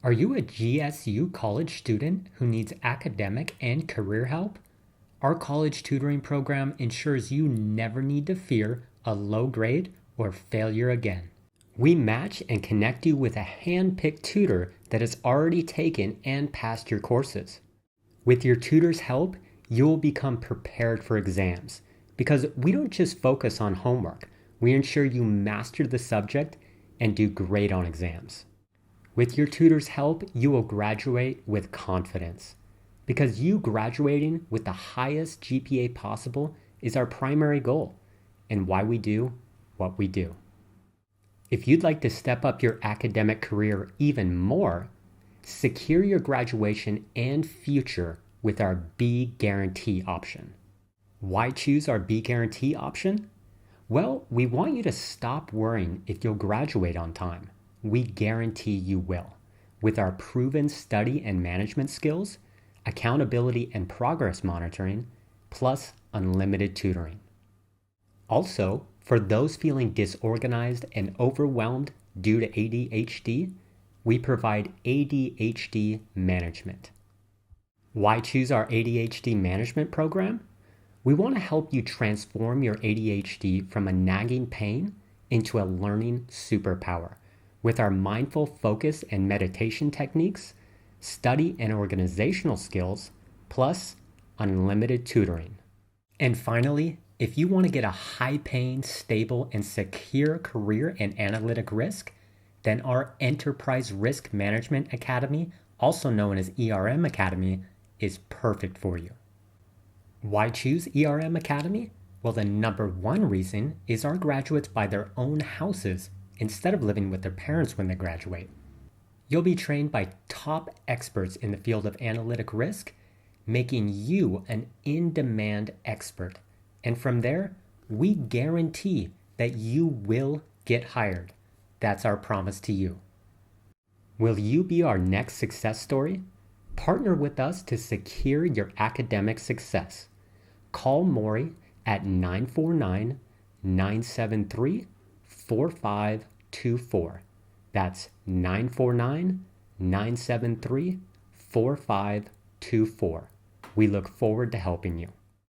Are you a GSU college student who needs academic and career help? Our college tutoring program ensures you never need to fear a low grade or failure again. We match and connect you with a hand-picked tutor that has already taken and passed your courses. With your tutor's help, you will become prepared for exams because we don't just focus on homework. We ensure you master the subject and do great on exams. With your tutor's help, you will graduate with confidence because you graduating with the highest GPA possible is our primary goal and why we do what we do. If you'd like to step up your academic career even more, secure your graduation and future with our B Guarantee option. Why choose our B Guarantee option? Well, we want you to stop worrying if you'll graduate on time. We guarantee you will. With our proven study and management skills, accountability and progress monitoring, plus unlimited tutoring. Also, for those feeling disorganized and overwhelmed due to ADHD, we provide ADHD management. Why choose our ADHD management program? We want to help you transform your ADHD from a nagging pain into a learning superpower. With our mindful focus and meditation techniques, study and organizational skills, plus unlimited tutoring. And finally, if you want to get a high-paying, stable, and secure career in analytic risk, then our Enterprise Risk Management Academy, also known as ERM Academy, is perfect for you. Why choose ERM Academy? Well, the number one reason is our graduates buy their own houses instead of living with their parents when they graduate. You'll be trained by top experts in the field of analytic risk, making you an in-demand expert. And from there, we guarantee that you will get hired. That's our promise to you. Will you be our next success story? Partner with us to secure your academic success. Call Mori at 949-973-4524. That's 949-973-4524. We look forward to helping you.